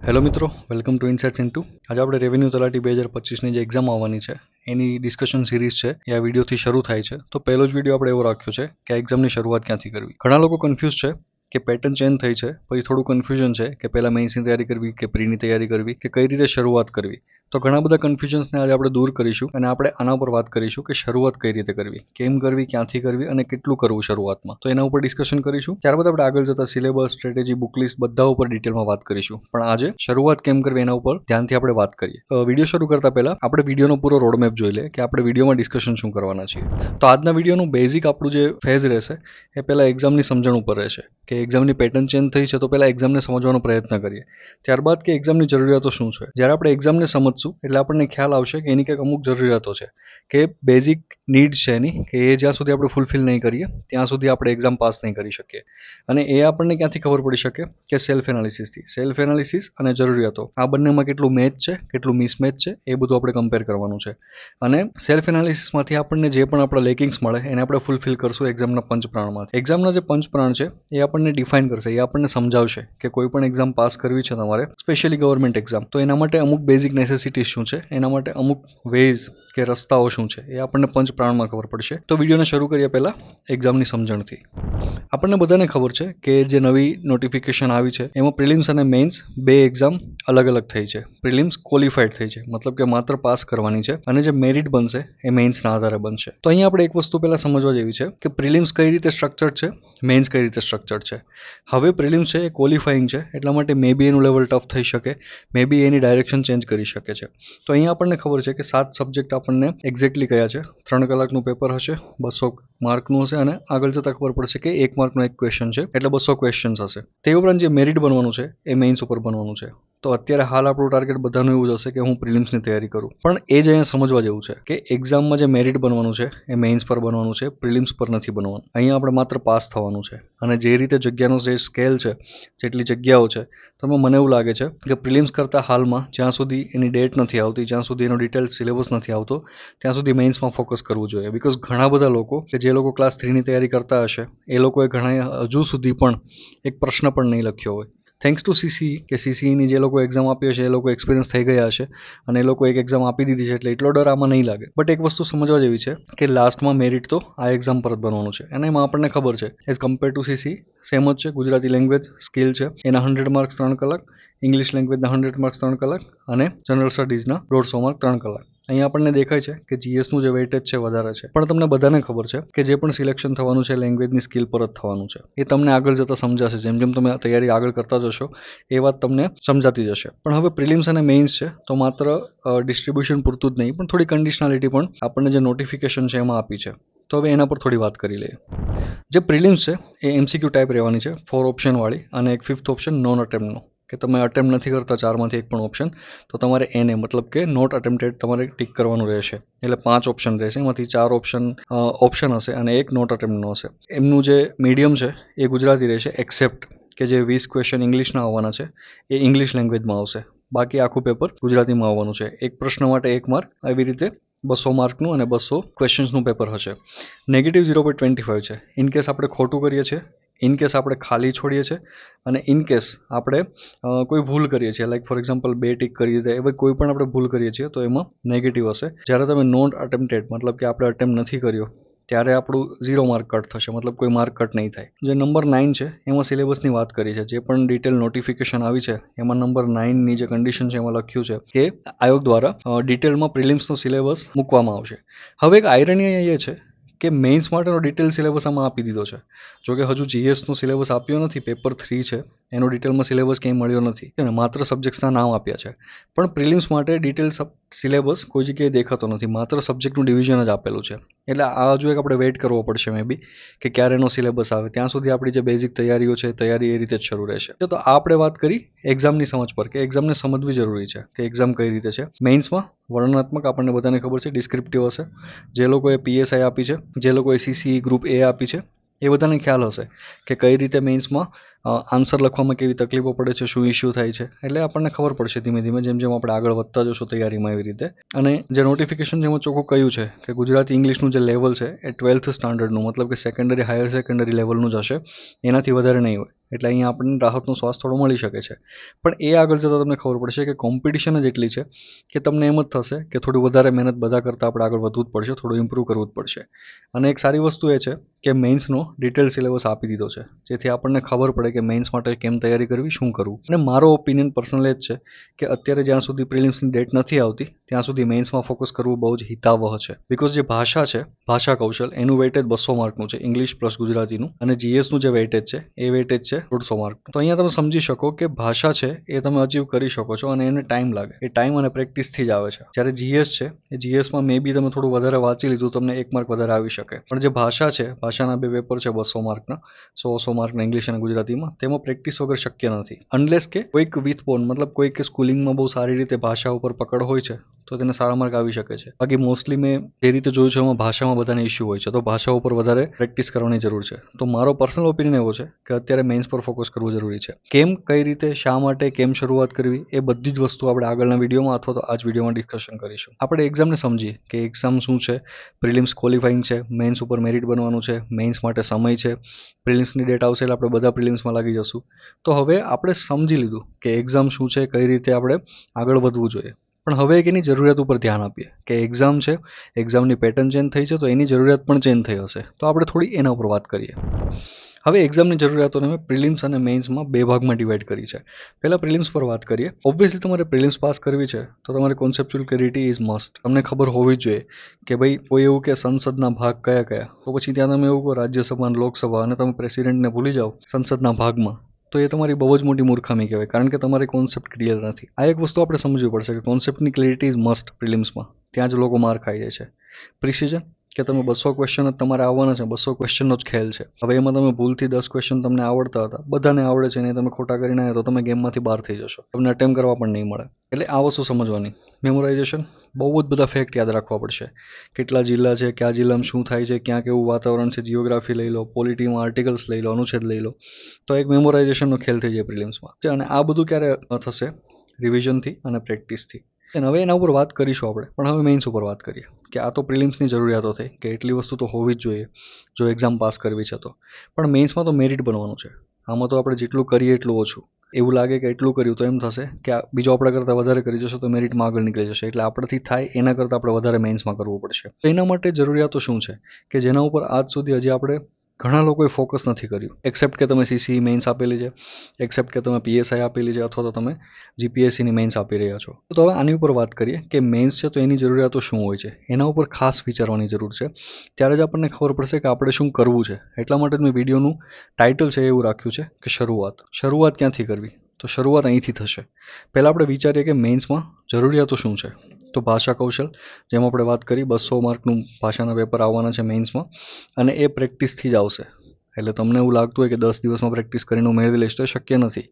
Hello મિત્રો, welcome to ઇનસાઇટ્સ into. આજે આપણે રેવન્યુ તલાટી 2025ની જે એક્ઝામ આવવાની છે એની ડિસ્કશન સિરીઝ છે એ આ વિડીયોથી શરૂ થાય છે. તો પહેલો જ વિડીયો આપણે એવો રાખ્યો છે કે આ એક્ઝામની શરૂઆત ક્યાંથી કરવી. ઘણા લોકો કન્ફ્યુઝ છે કે પેટર્ન ચેન્જ થઈ છે, પછી થોડું કન્ફ્યુઝન છે કે પહેલા મેઇન્સની તૈયારી કરવી કે પ્રીની તૈયારી કરવી કે કઈ રીતે શરૂઆત કરવી. તો ઘણા બધા કન્ફ્યુઝન્સને આજે આપણે દૂર કરીશું અને આપણે આના પર વાત કરીશું કે શરૂઆત કઈ રીતે કરવી, કેમ કરવી, ક્યાંથી કરવી અને કેટલું કરવું શરૂઆતમાં. તો એના ઉપર ડિસ્કશન કરીશું. ત્યારબાદ આપણે આગળ જતા સિલેબસ, સ્ટ્રેટેજી, બુક લિસ્ટ બધા ઉપર ડિટેલમાં વાત કરીશું. પણ આજે શરૂઆત કેમ કરવી એના ઉપર ધ્યાનથી આપણે વાત કરીએ. વિડીયો શરૂ કરતા પહેલા આપણે વિડીયોનો પૂરો રોડમેપ જોઈ લઈએ કે આપણે વિડીયોમાં ડિસ્કશન શું કરવાના છીએ. તો આજના વિડીયોનું બેઝિક આપણું જે ફેઝ રહેશે એ પહેલા એક્ઝામની સમજણ ઉપર રહેશે કે એક્ઝામની પેટર્ન ચેન્જ થઈ છે તો પહેલા એક્ઝામને સમજવાનો પ્રયત્ન કરીએ. ત્યારબાદ કે એક્ઝામની જરૂરિયાતો શું છે. જ્યારે આપણે એક્ઝામને સમજશું એટલે આપણને ખ્યાલ આવશે કે એની કંઈક અમુક જરૂરિયાતો છે, કે બેઝિક નીડ છે એની, કે એ જ્યાં સુધી આપણે ફૂલફિલ નહીં કરીએ ત્યાં સુધી આપણે એક્ઝામ પાસ નહીં કરી શકીએ. અને એ આપણને ક્યાંથી ખબર પડી શકે કે સેલ્ફ એનાલિસિસથી. સેલ્ફ એનાલિસિસ અને જરૂરિયાતો આ બંનેમાં કેટલું મેચ છે, કેટલું મિસમેચ છે, એ બધું આપણે કમ્પેર કરવાનું છે. અને સેલ્ફ એનાલિસિસમાંથી આપણને જે પણ આપણા લેકિંગ્સ મળે એને આપણે ફૂલફિલ કરશું એક્ઝામના પંચપ્રાણમાંથી. એક્ઝામના જે પંચપ્રાણ છે એ આપણને ડિફાઇન કરશે, એ આપણને સમજાવશે કે કોઈ પણ એક્ઝામ પાસ કરવી છે તમારે, સ્પેશિયલી ગવર્મેન્ટ એક્ઝામ, તો એના માટે અમુક બેઝિક નેસેસિટીઝ શું છે, એના માટે અમુક વેઝ કે રસ્તાઓ શું છે, એ આપણને પંચપ્રાણમાં ખબર પડશે. તો વિડીયોને શરૂ કરીએ પહેલા એક્ઝામની સમજણથી. આપણને બધાને ખબર છે કે જે નવી નોટિફિકેશન આવી છે એમાં પ્રિલિમ્સ અને મેઇન્સ બે એક્ઝામ અલગ અલગ થઈ છે. પ્રિલિમ્સ ક્વોલિફાઈડ થઈ છે, મતલબ કે માત્ર પાસ કરવાની છે, અને જે મેરિટ બનશે એ મેઇન્સના આધારે બનશે. તો અહીંયા આપણે એક વસ્તુ પહેલા સમજવા જેવી છે કે પ્રિલિમ્સ કઈ રીતે સ્ટ્રક્ચર્ડ છે, મેઇન્સ કઈ રીતે સ્ટ્રક્ચર્ડ છે. હવે પ્રિલિમ્સ છે એ ક્વોલિફાઈંગ છે, એટલા માટે મે બી એનું લેવલ ટફ થઈ શકે, મે બી એની ડાયરેક્શન ચેન્જ કરી શકે છે. તો અહીંયા આપણને ખબર છે કે 7 સબ્જેક્ટ આપણને એક્ઝેક્ટલી કયા છે. 3 કલાકનું પેપર હશે, 200 માર્કનું હશે, અને આગળ જતાં ખબર પડશે કે 1 માર્કનો એક ક્વેશ્ચન છે એટલે 200 ક્વેશ્ચન્સ હશે. તે ઉપરાંત જે મેરિટ બનવાનું છે એ મેઇન્સ ઉપર બનવાનું છે. તો અત્યારે હાલ આપણું ટાર્ગેટ બધાનું એવું જ હશે કે હું પ્રિલિમ્સની તૈયારી કરું, પણ એ જ અહીંયા સમજવા જેવું છે કે એક્ઝામમાં જે મેરિટ બનવાનું છે એ મેઇન્સ પર બનવાનું છે, પ્રિલિમ્સ પર નથી બનવાનું. અહીંયા આપણે માત્ર પાસ થવાનું છે. અને જે રીતે જગ્યાનો જે સ્કેલ છે, જેટલી જગ્યાઓ છે, તો મને એવું લાગે છે કે પ્રિલિમ્સ કરતાં હાલમાં જ્યાં સુધી એની ડેટ નથી આવતી, જ્યાં સુધી એનો ડિટેલ સિલેબસ નથી આવતો, ત્યાં સુધી મેઇન્સમાં ફોકસ કરવું જોઈએ. બિકોઝ ઘણા બધા લોકો કે જે લોકો ક્લાસ 3ની તૈયારી કરતા હશે એ લોકોએ ઘણા હજુ સુધી પણ એક પ્રશ્ન પણ નહીં લખ્યો હોય. થેન્ક્સ ટુ સીસી કે સીસીઈની જે લોકો એક્ઝામ આપી હશે એ લોકો એક્સપિરિયન્સ થઈ ગયા હશે અને એ લોકો એક એક્ઝામ આપી દીધી છે એટલે એટલો ડર આમાં નહીં લાગે. બટ એક વસ્તુ સમજવા જેવી છે કે લાસ્ટમાં મેરિટ તો આ એક્ઝામ પર જ બનવાનું છે, અને એમાં આપણને ખબર છે as compare to CC same જ છે. ગુજરાતી લેંગ્વેજ સ્કિલ છે એના 100 માર્ક્સ 3 કલાક, ઇંગ્લિશ લેંગ્વેજના 100 માર્ક્સ 3 કલાક અને જનરલ સ્ટડીઝના 150 માર્ક 3 કલાક. અહીંયા આપણને દેખાય છે કે જીએસનું જે વેઇટેજ છે વધારે છે, પણ તમને બધાને ખબર છે કે જે પણ સિલેક્શન થવાનું છે લેંગ્વેજની સ્કિલ પર જ થવાનું છે. એ તમને આગળ જતાં સમજાશે, જેમ જેમ તમે તૈયારી આગળ કરતા જશો એ વાત તમને સમજાતી જશે. પણ હવે પ્રિલિમ્સ અને મેઇન્સ છે તો માત્ર ડિસ્ટ્રીબ્યુશન પૂરતું જ નહીં, પણ થોડી કન્ડિશનાલિટી પણ આપણને જે નોટિફિકેશન છે એમાં આપી છે. તો હવે એના પર થોડી વાત કરી લઈએ. જે પ્રિલિમ્સ છે એ એમસીક્યુ ટાઈપ રહેવાની છે, 4 ઓપ્શનવાળી, અને એક 5th ઓપ્શન નોન અટેમ્પ્ટનો, કે તમે અટેમ્પ્ટ નથી કરતા 4માંથી એક પણ ઓપ્શન, તો તમારે એને મતલબ કે નોટ અટેમ્પ્ટેડ તમારે ટીક કરવાનું રહેશે. એટલે 5 ઓપ્શન રહેશે, એમાંથી 4 ઓપ્શન હશે અને એક નોટ અટેમ્પ્ટનો હશે. એમનું જે મીડિયમ છે એ ગુજરાતી રહેશે, એક્સેપ્ટ કે જે 20 ક્વેશ્ચન ઇંગ્લિશના આવવાના છે એ ઇંગ્લિશ લેંગ્વેજમાં આવશે. બાકી આખું પેપર ગુજરાતીમાં આવવાનું છે. એક પ્રશ્ન માટે 1 માર્ક, આવી રીતે 200 માર્કનું અને 200 ક્વેશ્ચન્સનું પેપર હશે. નેગેટિવ 0.25 છે. ઇન કેસ આપણે ખોટું કરીએ છીએ, ઇન કેસ આપણે ખાલી છોડીએ છીએ, અને ઇન કેસ આપણે કોઈ ભૂલ કરીએ છીએ, લાઈક ફોર એક્ઝામ્પલ 2 ટીક કરી દે, એવી કોઈ પણ આપણે ભૂલ કરીએ છીએ તો એમાં નેગેટિવ હશે. જ્યારે તમે નોટ અટેમ્પ્ટેડ મતલબ કે આપણે અટેમ્પ્ટ નથી કર્યો ત્યારે આપણું 0 માર્ક કટ થશે, મતલબ કોઈ માર્ક કટ નહીં થાય. જે નંબર 9 છે એમાં સિલેબસની વાત કરી છે. જે પણ ડિટેલ નોટિફિકેશન આવી છે એમાં નંબર 9ની જે કન્ડિશન છે એમાં લખ્યું છે કે આયોગ દ્વારા ડિટેલમાં પ્રિલિમ્સનો સિલેબસ મૂકવામાં આવશે. હવે એક આયરની એ છે કે મેઇન્સ માટેનો ડિટેલ સિલેબસ આમાં આપી દીધો છે. જોકે હજુ જીએસનો સિલેબસ આપ્યો નથી, પેપર 3 છે એનો ડિટેલમાં સિલેબસ ક્યાંય મળ્યો નથી, માત્ર સબ્જેક્ટ્સના નામ આપ્યા છે. પણ પ્રિલિમ્સ માટે ડિટેલ સિલેબસ કોઈ જગ્યાએ દેખાતો નથી, માત્ર સબ્જેક્ટનું ડિવિઝન જ આપેલું છે. એટલે આ હજુ એક આપણે વેઇટ કરવો પડશે મે બી કે ક્યારે એનો સિલેબસ આવે. ત્યાં સુધી આપણી જે બેઝિક તૈયારીઓ છે તૈયારી એ રીતે જ શરૂ રહેશે. તો આ આપણે વાત કરી એક્ઝામની સમજ પર, કે એક્ઝામને સમજવી જરૂરી છે કે એક્ઝામ કઈ રીતે છે. મેઇન્સમાં વર્ણનાત્મક આપણને બધાને ખબર છે, ડિસ્ક્રિપ્ટિવ હશે. જે લોકોએ પીએસઆઈ આપી છે, જે લોકોએ સીસી ગ્રુપ એ આપી છે, એ બધાને ખ્યાલ હશે કે કઈ રીતે મેઇન્સમાં આન્સર લખવામાં કેવી તકલીફો પડે છે, શું ઇસ્યુ થાય છે. એટલે આપણને ખબર પડશે ધીમે ધીમે જેમ જેમ આપણે આગળ વધતા જશું તૈયારીમાં એવી રીતે. અને જે નોટિફિકેશન જેમાં ચોખ્ખું કહ્યું છે કે ગુજરાતી ઇંગ્લિશનું જે લેવલ છે એ 12th સ્ટાન્ડર્ડનું, મતલબ કે સેકન્ડરી હાયર સેકન્ડરી લેવલનું જ હશે, એનાથી વધારે નહીં હોય. એટલે અહીંયા આપણને રાહતનો શ્વાસ થોડો મળી શકે છે. પણ એ આગળ જતાં તમને ખબર પડશે કે કોમ્પિટિશન જ એટલી છે કે તમને એમ જ થશે કે થોડી વધારે મહેનત બધા કરતાં આપણે આગળ વધવું જ પડશે, થોડું ઇમ્પ્રૂવ કરવું જ પડશે. અને એક સારી વસ્તુ એ છે કે મેઇન્સનો ડિટેલ સિલેબસ આપી દીધો છે, જેથી આપણને ખબર પડે કે મેઇન્સ માટે કેમ તૈયારી કરવી, શું કરવું. અને મારો ઓપિનિયન પર્સનલ એ જ છે કે અત્યારે જ્યાં સુધી પ્રિલિમ્સની ડેટ નથી આવતી ત્યાં સુધી મેઇન્સમાં ફોકસ કરવું બહુ જ હિતાવહ છે. બિકોઝ જે ભાષા છે, ભાષા કૌશલ, એનું વેઇટેજ 200 માર્કનું છે, ઇંગ્લિશ પ્લસ ગુજરાતીનું. અને જીએસનું જે વેઇટેજ છે એ વેઇટેજ છે 150 માર્કનું. તો અહીંયા તમે સમજી શકો કે ભાષા છે એ તમે અચીવ કરી શકો છો અને એને ટાઈમ લાગે. એ ટાઈમ અને પ્રેક્ટિસથી જ આવે છે. જ્યારે જીએસ છે એ જીએસમાં મે બી તમે થોડું વધારે વાંચી લીધું, તમને 1 માર્ક વધારે આવી શકે. પણ જે ભાષા છે, ભાષાના 2 પેપર છે 200 માર્કના, 100 માર્કના ઇંગ્લિશ અને ગુજરાતીમાં, તેમાં પ્રેક્ટિસ વગર શક્ય નથી. અનલેસ કે કોઈક વિથ બોન, મતલબ કોઈક સ્કૂલિંગમાં બહુ સારી રીતે ભાષા ઉપર પકડ હોય છે તો તેને સારા માર્ક આવી શકે છે. બાકી મોસ્ટલી મેં જે રીતે જોયું છે એમાં ભાષામાં બધાને ઇશ્યુ હોય છે, તો ભાષા ઉપર વધારે પ્રેક્ટિસ કરવાની જરૂર છે. તો મારો પર્સનલ ઓપિનિયન એવો છે કે અત્યારે મેઇન્સ પર ફોકસ કરવું જરૂરી છે. કેમ, કઈ રીતે, શા માટે, કેમ શરૂઆત કરવી, એ બધી જ વસ્તુ આપણે આગળના વિડીયોમાં અથવા તો આ જ વિડીયોમાં ડિસ્કશન કરીશું. આપણે એક્ઝામને સમજીએ કે એક્ઝામ શું છે, પ્રિલિમ્સ ક્વોલિફાઈંગ છે, મેઇન્સ ઉપર મેરિટ બનવાનું છે, મેઇન્સ માટે સમય છે, પ્રિલિમ્સની ડેટ આવશે એટલે આપણે બધા પ્રિલિમ્સમાં લાગી જશું. તો હવે આપણે સમજી લીધું કે એક્ઝામ શું છે, કઈ રીતે આપણે આગળ વધવું જોઈએ. પણ હવે એક એની જરૂરિયાત ઉપર ધ્યાન આપીએ કે એક્ઝામ છે, એક્ઝામની પેટર્ન ચેન્જ થઈ છે, તો એની જરૂરિયાત પણ ચેન્જ થઈ હશે. તો આપણે થોડી એના ઉપર વાત કરીએ. હવે એક્ઝામની જરૂરિયાતોને મેં પ્રિલિમ્સ અને મેઇન્સમાં 2 ભાગમાં ડિવાઈડ કરી છે. પહેલાં પ્રિલિમ્સ પર વાત કરીએ. ઓબ્વિયસલી તમારે પ્રિલિમ્સ પાસ કરવી છે તો તમારે કોન્સેપ્ચ્યુઅલ ક્લેરિટી ઇઝ મસ્ટ. તમને ખબર હોવી જ જોઈએ કે ભાઈ કોઈ એવું કે સંસદના ભાગ કયા કયા, તો પછી ત્યાં તમે એવું કહો રાજ્યસભા અને લોકસભા અને તમે પ્રેસિડેન્ટને ભૂલી જાઓ સંસદના ભાગમાં, તો એ તમારી બહુ જ મોટી મૂર્ખામી કહેવાય, કારણ કે તમારી કોન્સેપ્ટ ક્લિયર નથી. આ એક વસ્તુ આપણે સમજવી પડશે કે કોન્સેપ્ટની ક્લિયરિટી ઇઝ મસ્ટ પ્રિલિમ્સમાં. ત્યાં જ લોકો માર ખાઈ જાય છે. પ્રિસિઝન કે તમે 200 ક્વેશ્ચન જ તમારે આવવાના છે, 200 ક્વેશ્ચનનો જ ખેલ છે. હવે એમાં તમે ભૂલથી 10 ક્વેશ્ચન તમને આવડતા હતા, બધાને આવડે છે, ને તમે ખોટા કરીને આવ્યા તો તમે ગેમમાંથી બહાર થઈ જશો, તમને અટેમ્પ કરવા પણ નહીં મળે. એટલે આ વસ્તુ સમજવાની. મેમોરાઇઝેશન, બહુ જ બધા ફેક્ટ યાદ રાખવા પડશે. કેટલા જિલ્લા છે, કયા જિલ્લામાં શું થાય છે, ક્યાં કેવું વાતાવરણ છે, જીઓગ્રાફી લઈ લો, પોલિટીમાં આર્ટિકલ્સ લઈ લો, અનુચ્છેદ લઈ લો, તો એક મેમોરાઇઝેશનનો ખેલ થઈ જાય પ્રિલિમ્સમાં. અને આ બધું ક્યારે થશે? રિવિઝનથી અને પ્રેક્ટિસથી. અને હવે એના ઉપર વાત કરીશું આપણે, પણ હવે મેઇન્સ ઉપર વાત કરીએ કે આ તો પ્રિલિમ્સની જરૂરિયાતો થઈ કે એટલી વસ્તુ તો હોવી જ જોઈએ જો એક્ઝામ પાસ કરવી છે તો. પણ મેઇન્સમાં તો મેરિટ બનવાનું છે. આમાં તો આપણે જેટલું કરીએ એટલું ઓછું. એવું લાગે કે એટલું કર્યું તો એમ થશે કે આ બીજો આપણા કરતાં વધારે કરી જશો તો મેરિટમાં આગળ નીકળી જશે. એટલે આપણાથી થાય એના કરતાં આપણે વધારે મેઇન્સમાં કરવું પડશે. તો એના માટે જરૂરિયાતો શું છે કે જેના ઉપર આજ સુધી હજી આપણે ઘણા લોકોએ ફોકસ નથી કર્યું. એક્સેપ્ટ કે તમે સીસી મેઇન્સ આપેલી છે, એક્સેપ્ટ કે તમે પીએસઆઈ આપેલી છે, અથવા તો તમે જીપીએસસીની મેઇન્સ આપી રહ્યા છો. તો હવે આની ઉપર વાત કરીએ કે મેઇન્સ છે તો એની જરૂરિયાતો શું હોય છે, એના ઉપર ખાસ વિચારવાની જરૂર છે. ત્યારે જ આપણને ખબર પડશે કે આપણે શું કરવું છે. એટલા માટે જ મેં વિડીયોનું ટાઇટલ છે એવું રાખ્યું છે કે શરૂઆત. શરૂઆત ક્યાંથી કરવી? તો શરૂઆત અહીંથી થશે. પહેલાં આપણે વિચારીએ કે મેઇન્સમાં જરૂરિયાતો શું છે. તો ભાષા કૌશલ, જેમ આપણે વાત કરી 200 માર્કનું ભાષાના પેપર આવવાના છે મેઇન્સમાં, અને એ પ્રેક્ટિસથી જ આવશે. એટલે તમને એવું લાગતું હોય કે 10 દિવસમાં પ્રેક્ટિસ કરીને હું મેળવી લઈશ, તો એ શક્ય નથી.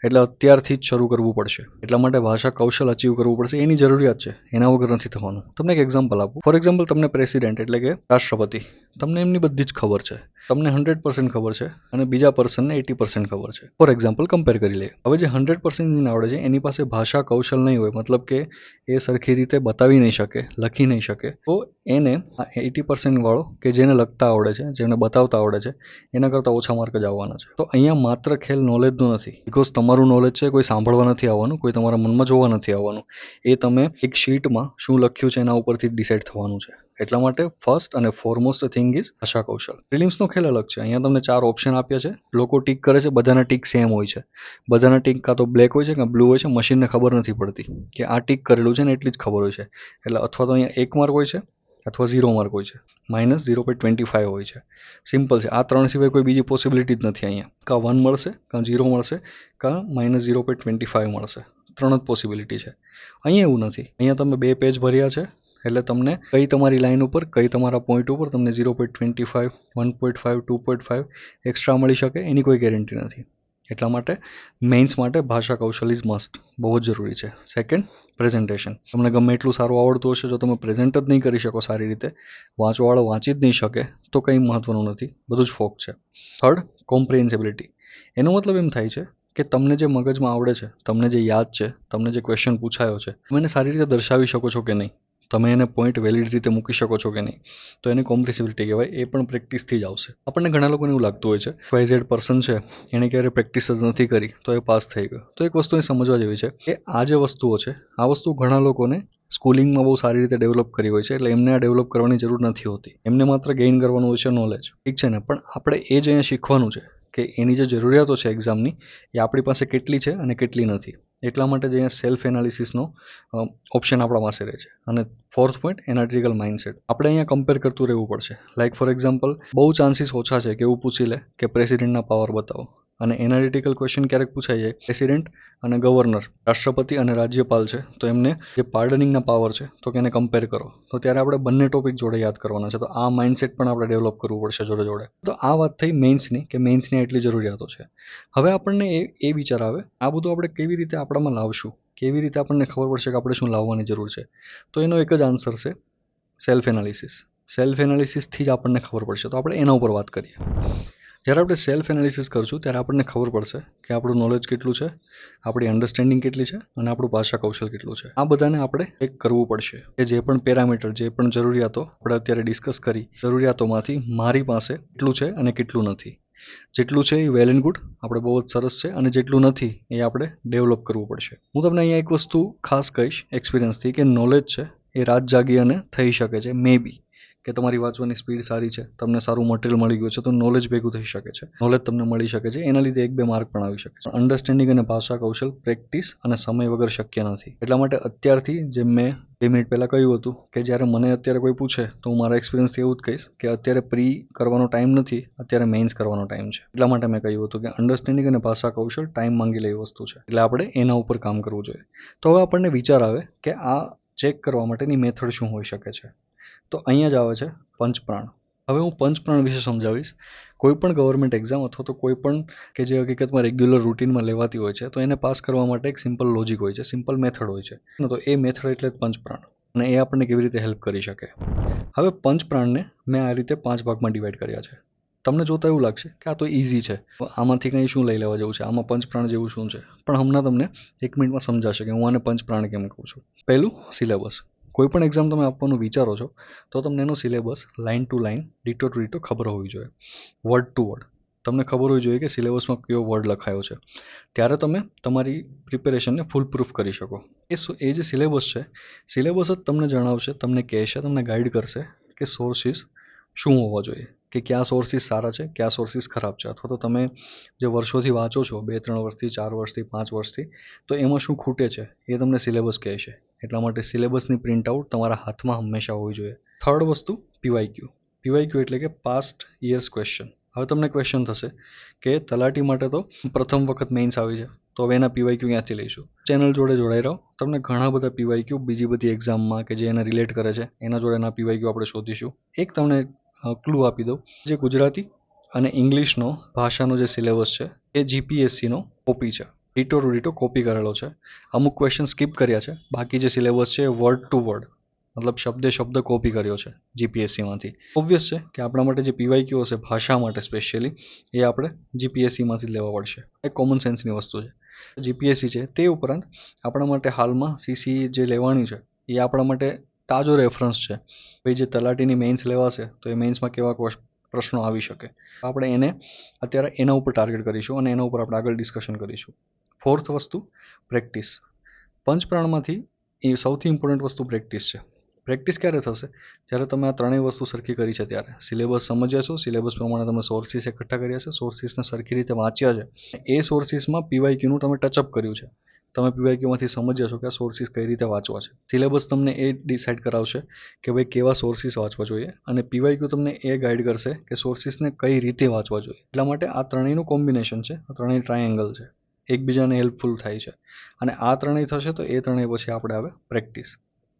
એટલે અત્યારથી જ શરૂ કરવું પડશે. એટલા માટે ભાષા કૌશલ અચીવ કરવું પડશે. એની જરૂરિયાત છે, એના વગર નથી થવાનું. તમને એક એક્ઝામ્પલ આપું. ફોર એક્ઝામ્પલ, તમને પ્રેસિડેન્ટ એટલે કે રાષ્ટ્રપતિ, તમને એમની બધી જ ખબર છે. તમને 100% ખબર છે અને બીજા પર્સનને 80% ખબર છે. ફોર એક્ઝામ્પલ કમ્પેર કરી લઈએ. હવે જે 100% આવડે છે એની પાસે ભાષા કૌશલ નહીં હોય, મતલબ કે એ સરખી રીતે બતાવી નહીં શકે, લખી નહીં શકે, તો એને આ 80% વાળો કે જેને લખતા આવડે છે, જેને બતાવતા આવડે છે, એના કરતાં ઓછા માર્ક જ આવવાના છે. તો અહીંયા માત્ર ખેલ નોલેજનો નથી. બિકોઝ તમારું નોલેજ છે કોઈ સાંભળવા નથી આવવાનું, કોઈ તમારા મનમાં જોવા નથી આવવાનું. એ તમે એક શીટમાં શું લખ્યું છે એના ઉપરથી ડિસાઇડ થવાનું છે. એટલા માટે ફર્સ્ટ અને ફોરમોસ્ટ થિંગ ઇઝ ભાષા કૌશલ. પ્રિલિમ્સનો ખેલ અલગ છે. અહીંયા તમને 4 ઓપ્શન આપ્યા છે. લોકો ટીક કરે છે, બધાના ટીક સેમ હોય છે. બધાના ટીક કાં તો બ્લેક હોય છે કાં બ્લુ હોય છે. મશીનને ખબર નથી પડતી કે આ ટીક કરેલું છે ને એટલી જ ખબર હોય છે. એટલે અથવા તો અહીંયા 1 માર્ક હોય છે અથવા 0 માર્ક હોય છે. -0.25 હોય છે. સિમ્પલ છે. આ 3 સિવાય કોઈ બીજી પોસિબિલિટી જ નથી. અહીંયા કાં 1 મળશે, કાં 0 મળશે, કાં -0.25 મળશે. 3 જ પોસિબિલિટી છે. અહીંયા એવું નથી. અહીંયા તમે 2 પેજ ભર્યા છે એટલે તમને કઈ તમારી લાઈન ઉપર, કઈ તમારા પોઈન્ટ ઉપર તમને 0.25, 1.5, 2.5 એક્સ્ટ્રા મળી શકે એની કોઈ ગેરંટી નથી. એટલા માટે મેઇન્સ માટે ભાષા કૌશલ ઇઝ મસ્ટ, બહુ જ જરૂરી છે. Second, presentation. તમને ગમે એટલું સારું આવડતું હશે, જો તમે પ્રેઝન્ટ જ નહીં કરી શકો સારી રીતે, વાંચવાવાળો વાંચી જ નહીં શકે, તો કંઈ મહત્વનું નથી, બધું જ ફોક છે. થર્ડ, કોમ્પ્રિહેન્સિબિલિટી. એનો મતલબ એમ થાય છે કે તમને જે મગજમાં આવડે છે, તમને જે યાદ છે, તમને જે ક્વેશ્ચન પૂછાયો છે, તમે એને સારી રીતે દર્શાવી શકો છો કે નહીં. તમે એને પોઈન્ટ વેલિડ રીતે મૂકી શકો છો કે નહીં, તો એને કોમ્પ્રેસિબિલિટી કહેવાય. એ પણ પ્રેક્ટિસથી જ આવશે. આપણને ઘણા લોકોને એવું લાગતું હોય છે વાયઝેડ પર્સન છે એણે ક્યારે પ્રેક્ટિસ જ નથી કરી તો એ પાસ થઈ ગયો. તો એક વસ્તુ એ સમજવા જેવી છે કે આ જે વસ્તુઓ છે આ વસ્તુ ઘણા લોકોને સ્કૂલિંગમાં બહુ સારી રીતે ડેવલપ કરી હોય છે, એટલે એમને આ ડેવલપ કરવાની જરૂર નથી હોતી. એમને માત્ર ગેઇન કરવાનું હોય છે નોલેજ, ઠીક છે ને. પણ આપણે એ જ અહીંયા શીખવાનું છે કે એની જે જરૂરિયાતો છે એક્ઝામની એ આપણી પાસે કેટલી છે અને કેટલી નથી. એટલા માટે જ અહીંયા સેલ્ફ એનાલિસિસનો ઓપ્શન આપણા પાસે રહે છે. અને ફોર્થ પોઈન્ટ એનાલિટિકલ માઇન્ડસેટ. આપણે અહીંયા કમ્પેર કરતું રહેવું પડશે. લાઇક ફોર એક્ઝામ્પલ, બહુ ચાન્સીસ ઓછા છે કે એવું પૂછી લે કે પ્રેસિડેન્ટના પાવર બતાવો, અને એનાલિટિકલ ક્વેશ્ચન ક્યારેક પૂછાઈ જાય પ્રેસિડેન્ટ અને ગવર્નર, રાષ્ટ્રપતિ અને રાજ્યપાલ છે તો એમને જે પાર્ડનિંગના પાવર છે તો કે એને કમ્પેર કરો. તો ત્યારે આપણે બંને ટોપિક જોડે યાદ કરવાના છે. તો આ માઇન્ડસેટ પણ આપણે ડેવલપ કરવું પડશે જોડે જોડે. તો આ વાત થઈ મેઇન્સની કે મેઇન્સની એટલી જરૂરિયાતો છે. હવે આપણને એ વિચાર આવે આ બધું આપણે કેવી રીતે આપણામાં લાવશું, કેવી રીતે આપણને ખબર પડશે કે આપણે શું લાવવાની જરૂર છે. તો એનો એક જ આન્સર છે સેલ્ફ એનાલિસિસ. સેલ્ફ એનાલિસિસથી જ આપણને ખબર પડશે. તો આપણે એના ઉપર વાત કરીએ. જ્યારે આપણે સેલ્ફ એનાલિસિસ કરશું ત્યારે આપણને ખબર પડશે કે આપણું નોલેજ કેટલું છે, આપણી અન્ડરસ્ટેન્ડિંગ કેટલી છે અને આપણું ભાષા કૌશલ કેટલું છે. આ બધાને આપણે એક કરવું પડશે કે જે પણ પેરામીટર, જે પણ જરૂરિયાતો આપણે અત્યારે ડિસ્કસ કરી, જરૂરિયાતોમાંથી મારી પાસે કેટલું છે અને કેટલું નથી. જેટલું છે એ વેલ એન્ડ ગુડ, આપણે બહુ જ સરસ છે, અને જેટલું નથી એ આપણે ડેવલપ કરવું પડશે. હું તમને અહીંયા એક વસ્તુ ખાસ કહીશ એક્સપિરિયન્સથી કે નોલેજ છે એ રાત જાગી અને થઈ શકે છે. મે બી કે તમારી વાંચવાની સ્પીડ સારી છે, તમને સારું મટીરિયલ મળી ગયું છે તો નોલેજ ભેગું થઈ શકે છે, નોલેજ તમને મળી શકે છે, એના લીધે 1-2 માર્ક પણ આવી શકે છે. અન્ડરસ્ટેન્ડિંગ અને ભાષા કૌશલ પ્રેક્ટિસ અને સમય વગર શક્ય નથી. એટલા માટે અત્યારથી, જેમ મેં 2 મિનિટ પહેલાં કહ્યું હતું કે જ્યારે મને અત્યારે કોઈ પૂછે તો હું મારા એક્સપિરિયન્સથી એવું જ કહીશ કે અત્યારે પ્રી કરવાનો ટાઈમ નથી, અત્યારે મેઇન્સ કરવાનો ટાઈમ છે. એટલા માટે મેં કહ્યું હતું કે અન્ડરસ્ટેન્ડિંગ અને ભાષા કૌશલ ટાઈમ માંગી લે વસ્તુ છે, એટલે આપણે એના ઉપર કામ કરવું જોઈએ. તો હવે આપણને વિચાર આવે કે આ ચેક કરવા માટેની મેથડ શું હોઈ શકે છે. તો અહીંયા જ આવે છે પંચપ્રાણ. હવે હું પંચપ્રાણ વિશે સમજાવીશ. કોઈ પણ ગવર્મેન્ટ એક્ઝામ અથવા તો કોઈ પણ કે જે હકીકતમાં રેગ્યુલર રૂટીનમાં લેવાતી હોય છે તો એને પાસ કરવા માટે એક સિમ્પલ લોજિક હોય છે, સિમ્પલ મેથડ હોય છે. તો એ મેથડ એટલે જ પંચપ્રાણ, અને એ આપણને કેવી રીતે હેલ્પ કરી શકે. હવે પંચપ્રાણને મેં આ રીતે 5 ભાગમાં ડિવાઈડ કર્યા છે. તમને જોતા એવું લાગશે કે આ તો ઇઝી છે, આમાંથી કંઈ શું લઈ લેવા જેવું છે, આમાં પંચપ્રાણ જેવું શું છે. પણ હમણાં તમને 1 મિનિટમાં સમજાશે કે હું આને પંચપ્રાણ કેમ કહું છું. પહેલું, સિલેબસ. કોઈ પણ એક્ઝામ તમે આપવાનું વિચારો છો તો તમને એનો syllabus line to line, ditto to ditto ખબર હોવી જોઈએ, વર્ડ ટુ વર્ડ. તમને ખબર હોવી જોઈએ કે સિલેબસમાં કયો વર્ડ લખાયો છે. ત્યારે તમે તમારી પ્રિપેરેશનને ફૂલ પ્રૂફ કરી શકો. એ જે સિલેબસ છે, સિલેબસ જ તમને જણાવશે, તમને કહેશે, તમને ગાઈડ કરશે કે સોર્સિસ શું હોવા જોઈએ, કે કયા સોર્સિસ સારા છે, કયા સોર્સિસ ખરાબ છે. અથવા તો તમે જે વર્ષોથી વાંચો છો, 2-3 વર્ષથી, 4 વર્ષથી, 5 વર્ષથી, તો એમાં શું ખૂટે છે એ તમને સિલેબસ કહેશે. એટલા માટે સિલેબસની પ્રિન્ટઆઉટ તમારા હાથમાં હંમેશા હોવી જોઈએ. થર્ડ વસ્તુ, પીવાયક્યુ. પીવાયક્યુ એટલે કે પાસ્ટ યર્સ ક્વેશ્ચન. હવે તમને ક્વેશ્ચન થશે કે તલાટી માટે તો પ્રથમ વખત મેઇન્સ આવી છે, તો હવે એના પીવાયક્યુ ક્યાંથી લઈશું. ચેનલ જોડે જોડાઈ રહો, તમને ઘણા બધા પીવાયક્યુ બીજી બધી એક્ઝામમાં કે જે એને રિલેટ કરે છે એના જોડે એના પીવાયક્યુ આપણે શોધીશું. એક તમને ક્લુ આપી દઉં, જે ગુજરાતી અને ઇંગ્લિશનો ભાષાનો જે સિલેબસ છે એ જીપીએસસીનો કોપી છે, ડીટો ટુ ડીટો કોપી કરેલો છે. અમુક ક્વેશ્ચન સ્કીપ કર્યા છે, બાકી જે સિલેબસ છે એ વર્ડ ટુ વર્ડ, મતલબ શબ્દે શબ્દ કોપી કર્યો છે જીપીએસસીમાંથી. ઓબ્વિયસ છે કે આપણા માટે જે પીવાયક્યુ હશે ભાષા માટે સ્પેશિયલી, એ આપણે જીપીએસસીમાંથી જ લેવા પડશે. એક કોમન સેન્સની વસ્તુ છે. જીપીએસસી છે તે ઉપરાંત આપણા માટે હાલમાં સીસી જે લેવાની છે એ આપણા માટે તાજો રેફરન્સ છે. ભાઈ જે તલાટીની મેઇન્સ લેવાશે તો એ મેઇન્સમાં કેવા પ્રશ્નો આવી શકે, આપણે એને અત્યારે એના ઉપર ટાર્ગેટ કરીશું અને એના ઉપર આપણે આગળ ડિસ્કશન કરીશું. ફોર્થ વસ્તુ, પ્રેક્ટિસ. પંચપ્રાણમાંથી એ સૌથી ઇમ્પોર્ટન્ટ વસ્તુ પ્રેક્ટિસ છે. પ્રેક્ટિસ ક્યારે થશે? જ્યારે તમે આ ત્રણેય વસ્તુ સરખી કરી છે ત્યારે. સિલેબસ સમજ્યા છો, સિલેબસ પ્રમાણે તમે સોર્સિસ એકઠા કર્યા છે, સોર્સિસને સરખી રીતે વાંચ્યા છે, એ સોર્સિસમાં પીવાયક્યુનું તમે ટચઅપ કર્યું છે, તમે પીવાયક્યુમાંથી સમજ્યા છો કે આ સોર્સિસ કઈ રીતે વાંચવા છે. સિલેબસ તમને એ ડિસાઇડ કરાવશે કે ભાઈ કેવા સોર્સિસ વાંચવા જોઈએ, અને પીવાયક્યુ તમને એ ગાઈડ કરશે કે સોર્સિસને કઈ રીતે વાંચવા જોઈએ. એટલા માટે આ ત્રણેયનું કોમ્બિનેશન છે, આ ત્રણેય ટ્રાયેંગલ છે, એકબીજાને હેલ્પફુલ થાય છે. અને આ ત્રણેય થશે તો એ ત્રણેય પછી આપણે આવે પ્રેક્ટિસ.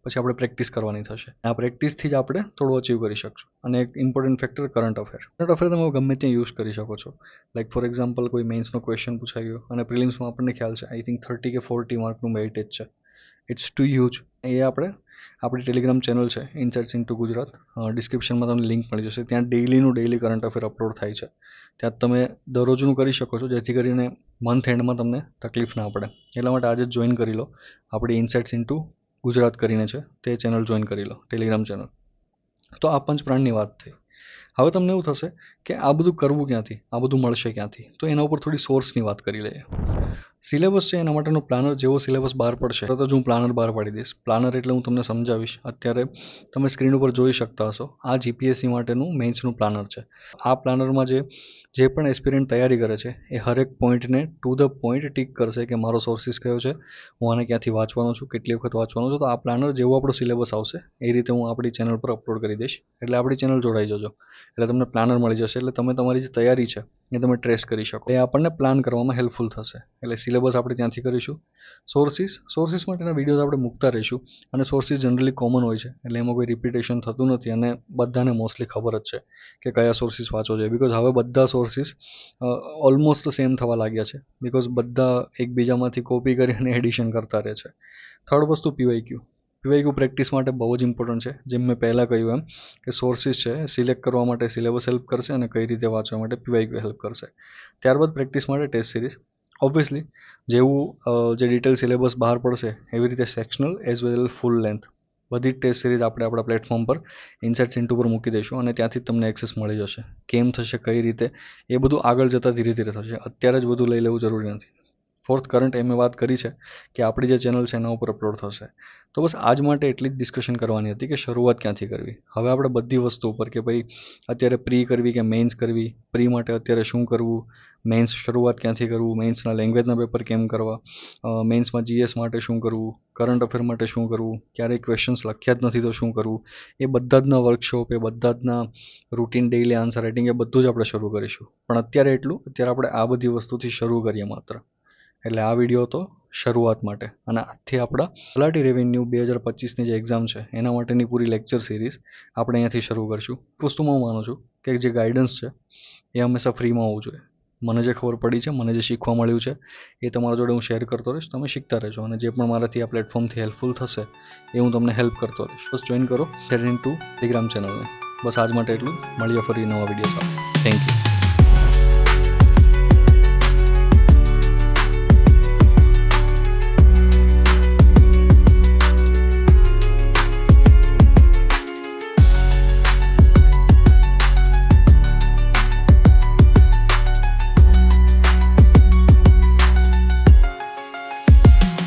પછી આપણે પ્રેક્ટિસ કરવાની થશે. આ પ્રેક્ટિસથી જ આપણે થોડું અચીવ કરી શકશું. અને એક important factor, current affair. Current affair તમે ગમે ત્યાં યુઝ કરી શકો છો. લાઈક ફોર એક્ઝામ્પલ, કોઈ મેઇન્સનો ક્વેશ્ચન પૂછાઈ ગયો અને પ્રિલિમ્સમાં આપણને ખ્યાલ છે આઈ થિંક 30 કે 40 માર્કનું વેઇટેજ છે. It's too huge. એ આપણે આપણી ટેલિગ્રામ ચેનલ છે ઇનસાઇટ્સ ઇન્ટુ ગુજરાત, ડિસ્ક્રિપ્શનમાં તમને લિંક મળી જશે. ત્યાં ડેઇલી કરંટ અફેર અપલોડ થાય છે. ત્યાં તમે દરરોજનું કરી શકો છો, જેથી કરીને મંથ એન્ડમાં તમને તકલીફ ના પડે. એટલા માટે આજે જ જોઈન કરી લો આપણી ઇનસાઇટ્સ ઇન્ટુ ગુજરાત કરીને છે, તે ચેનલ જોઈન કરી લો, ટેલિગ્રામ ચેનલ. તો આ પંચપ્રાણની વાત થઈ. હવે તમને એવું થશે કે આ બધું કરવું ક્યાંથી, આ બધું મળશે ક્યાંથી? તો એના ઉપર થોડી સોર્સની વાત કરી લઈએ. સિલેબસ છે એના માટેનો પ્લાનર, જેવો સિલેબસ બહાર પડશે તરત જ હું પ્લાનર બહાર પાડી દઈશ. પ્લાનર એટલે હું તમને સમજાવીશ. અત્યારે તમે સ્ક્રીન ઉપર જોઈ શકતા હશો, આ જીપીએસસી માટેનું મેન્સનું પ્લાનર છે. આ પ્લાનરમાં જે પણ એસ્પિરન્ટ તૈયારી કરે છે એ હરેક પોઈન્ટને ટુ ધ પોઈન્ટ ટીક કરશે કે મારો સોર્સિસ કયો છે, હું આને ક્યાંથી વાંચવાનો છું, કેટલી વખત વાંચવાનો છું. તો આ પ્લાનર જેવો આપણો સિલેબસ આવશે એ રીતે હું આપણી ચેનલ પર અપલોડ કરી દઈશ. એટલે આપણી ચેનલ જોડાઈ જજો, એટલે તમને પ્લાનર મળી જશે. એટલે તમે તમારી જે તૈયારી છે એ તમે ટ્રેસ કરી શકો. એ આપણને પ્લાન કરવામાં હેલ્પફુલ થશે. એટલે સિલેબસ આપણે ત્યાંથી કરીશું. સોર્સિસ માટેના વિડીયોઝ આપણે મૂકતા રહીશું. અને સોર્સિસ જનરલી કોમન હોય છે, એટલે એમાં કોઈ રિપીટેશન થતું નથી અને બધાને મોસ્ટલી ખબર જ છે કે કયા સોર્સિસ વાંચવો જોઈએ. બિકોઝ હવે બધા સોર્સિસ ઓલમોસ્ટ સેમ થવા લાગ્યા છે, બિકોઝ બધા એકબીજામાંથી કોપી કરીને એડિશન કરતા રહે છે. થર્ડ વસ્તુ પીવાયક્યુ પ્રેક્ટિસ માટે બહુ જ ઇમ્પોર્ટન્ટ છે. જેમ મેં પહેલાં કહ્યું એમ કે સોર્સિસ છે સિલેક્ટ કરવા માટે સિલેબસ હેલ્પ કરશે અને કઈ રીતે વાંચવા માટે પીવાયક્યુ હેલ્પ કરશે. ત્યારબાદ પ્રેક્ટિસ માટે ટેસ્ટ સિરીઝ. ઓબ્વિયસલી જેવું જે ડિટેલ સિલેબસ બહાર પડશે એવી રીતે સેક્શનલ એઝ વેલ ફૂલ લેન્થ બધી જ ટેસ્ટ સિરીઝ આપણે આપણા પ્લેટફોર્મ પર ઇનસાઇટ્સ ઇન્ટુ પર મૂકી દઈશું અને ત્યાંથી તમને એક્સેસ મળી જશે. કેમ થશે, કઈ રીતે, એ બધું આગળ જતાં ધીરે ધીરે થશે. અત્યારે જ બધું લઈ લેવું જરૂરી નથી. ફોર્થ કરંટ મેં વાત કરી છે કે આપણી જે ચેનલ છે એના ઉપર અપલોડ થશે. તો બસ આજ માટે એટલી જ ડિસ્કશન કરવાની હતી કે શરૂઆત ક્યાંથી કરવી. હવે આપણે બધી વસ્તુ ઉપર કે ભાઈ અત્યારે પ્રી કરવી કે મેન્સ કરવી, પ્રી માટે અત્યારે શું કરવું, મેન્સ શરૂઆત ક્યાંથી કરવું, મેન્સના લેંગ્વેજના પેપર કેમ કરવા, મેન્સમાં જીએસ માટે શું કરવું, કરંટ અફેર માટે શું કરવું, ક્યારેય ક્વેશ્ચન્સ લખ્યા જ નથી તો શું કરવું, એ બધા જના વર્કશોપ, એ બધા જના રૂટીન ડેઇલી આન્સર રાઇટિંગ એ બધું જ આપણે શરૂ કરીશું. પણ અત્યારે આપણે આ બધી વસ્તુથી શરૂ કરીએ માત્ર. એટલે આ વિડીયો તો શરૂઆત માટે. અને આજથી આપણા તલાટી રેવન્યુ 2025ની જે એક્ઝામ છે એના માટેની પૂરી લેક્ચર સિરીઝ આપણે અહીંયાથી શરૂ કરીશું. વસ્તુમાં હું માનું છું કે જે ગાઈડન્સ છે એ હંમેશા ફ્રીમાં હોવું જોઈએ. મને જે ખબર પડી છે, મને જે શીખવા મળ્યું છે એ તમારા જોડે હું શેર કરતો રહીશ. તમે શીખતા રહેજો અને જે પણ મારાથી આ પ્લેટફોર્મથી હેલ્પફુલ થશે એ હું તમને હેલ્પ કરતો રહીશ. બસ જોઈન કરો ટેલિગ્રામ ચેનલને. બસ આજ માટે એટલું. મળીએ ફરી નવા વિડીયો સાથે. Thank you.